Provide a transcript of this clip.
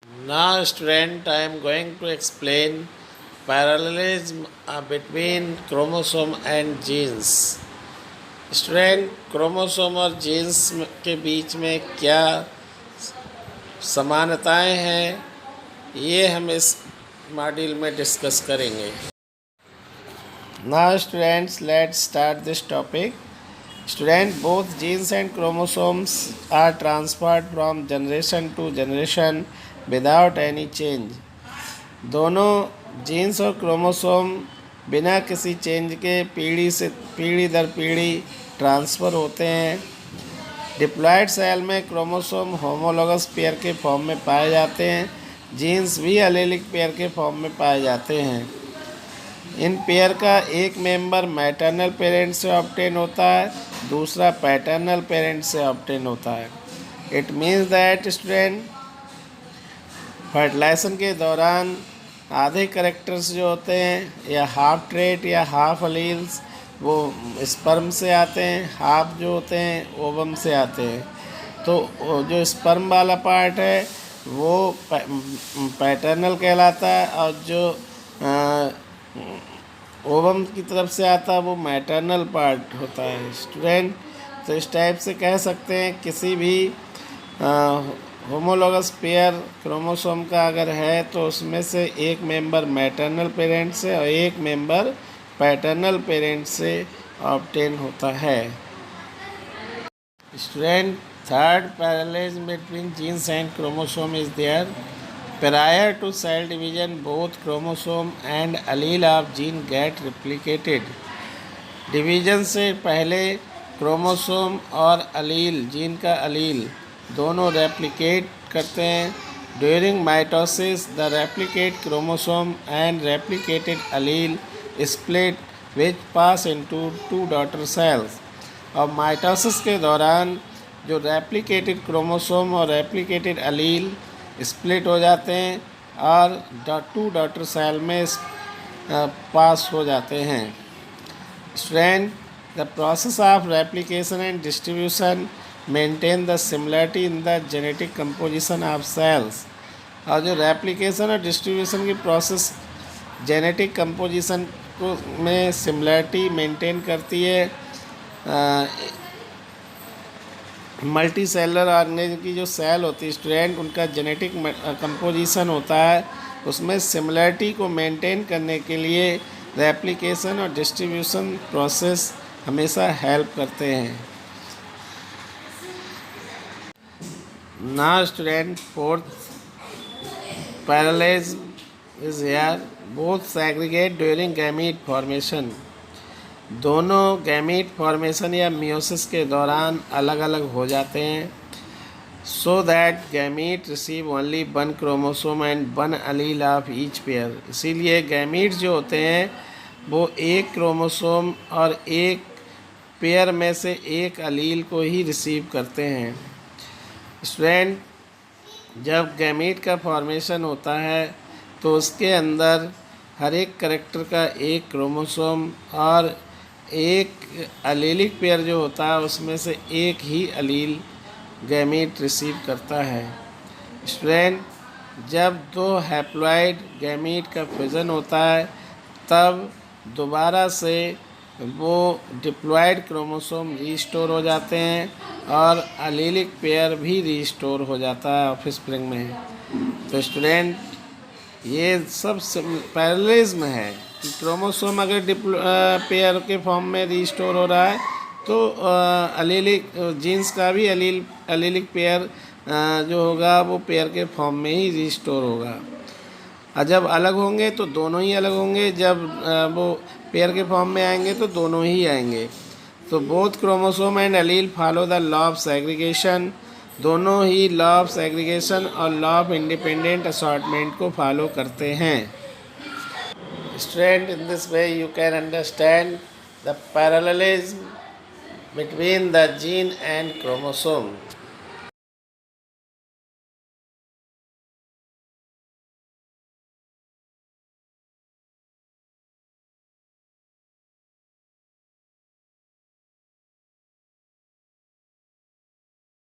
Now, student, I am going to explain parallelism between chromosome and genes. Student, chromosome और jeans के बीच में क्या समानताएं हैं, ये हम इस मॉड्यूल में डिस्कस करेंगे। Now students, let's start this topic. Student, both genes and chromosomes are transferred from generation to generation without any change. दोनों जीन्स और क्रोमोसोम बिना किसी चेंज के पीढ़ी दर पीढ़ी ट्रांसफ़र होते हैं। डिप्लॉयड सेल में क्रोमोसोम होमोलोगस पेयर के फॉर्म में पाए जाते हैं। जीन्स भी एलेलिक पेयर के फॉर्म में पाए जाते हैं। इन पेयर का एक मेंबर मैटरनल पेरेंट से ऑब्टेन होता है, दूसरा पैटर्नल पेरेंट से ऑब्टेन होता है। It means that student, fertilization के दौरान आधे करेक्टर्स जो होते हैं या हाफ ट्रेट या हाफ अलील्स वो स्पर्म से आते हैं, हाफ जो होते हैं ओवम से आते हैं। तो जो स्पर्म वाला पार्ट है वो पैटर्नल कहलाता है और जो ओवम की तरफ से आता है वो मैटरनल पार्ट होता है। स्टूडेंट, तो इस टाइप से कह सकते हैं किसी भी होमोलोगस पेयर क्रोमोसोम का अगर है तो उसमें से एक मेंबर मैटरनल पेरेंट से और एक मेंबर पैटर्नल पेरेंट से ऑब्टेन होता है। Student, third parallelism between genes and chromosome is there. Prior to cell division both chromosome and allele of gene get replicated. Division से पहले क्रोमोसोम और अलील, जीन का अलील दोनों रेप्लिकेट करते हैं। During mitosis the replicate chromosome and replicated allele split which pass into two daughter cells. और mitosis के दौरान जो रेप्लिकेटेड क्रोमोसोम और रेप्लिकेटेड अलील स्प्लिट हो जाते हैं और टू डॉटर सेल में पास हो जाते हैं। Strength, the process of replication and distribution maintain the similarity in the genetic composition of cells. और जो रेप्लिकेशन और डिस्ट्रीब्यूशन की प्रोसेस जेनेटिक कंपोजिशन को में सिमिलरिटी मेंटेन करती है। मल्टी सेलुलर ऑर्गेनिज्म की जो सेल होती है स्टूडेंट, उनका जेनेटिक कंपोजिशन होता है, उसमें सिमिलरिटी को मेंटेन करने के लिए रेप्लिकेशन और डिस्ट्रीब्यूशन प्रोसेस हमेशा हेल्प करते हैं। Now student, fourth parallelism is here. Both segregate during gamete formation. दोनों गैमीट फॉर्मेशन या मियोसिस के दौरान अलग अलग हो जाते हैं। So that gamete receive only one chromosome and one Aleel of each pair. इसीलिए गैमीट जो होते हैं वो एक क्रोमोसोम और एक पेयर में से एक अलील को ही रिसीव करते हैं। स्टूडेंट, जब गैमीट का फॉर्मेशन होता है तो उसके अंदर हर एक करेक्टर का एक क्रोमोसोम और एक अलीलिक पेयर जो होता है उसमें से एक ही अलील गैमीट रिसीव करता है। स्टूडेंट, जब दो हैप्लॉइड गैमीट का फ्यूजन होता है तब दोबारा से वो डिप्लॉयड क्रोमोसोम रीस्टोर हो जाते हैं और अलीलिक पेयर भी रीस्टोर हो जाता है ऑफस्प्रिंग में। तो स्टूडेंट, ये सब पैरेललिज्म है कि क्रोमोसोम अगर पेयर के फॉर्म में रीस्टोर हो रहा है तो अलीलिक जीन्स का भी अलीलिक पेयर जो होगा वो पेयर के फॉर्म में ही रीस्टोर होगा। और जब अलग होंगे तो दोनों ही अलग होंगे, जब वो पेयर के फॉर्म में आएंगे तो दोनों ही आएंगे। तो both chromosome and allele follow the law of segregation. दोनों ही लॉ ऑफ सेग्रीगेशन और लॉ ऑफ इंडिपेंडेंट असॉर्टमेंट को फॉलो करते हैं। Student, in this way you can understand the parallelism between the gene and chromosome.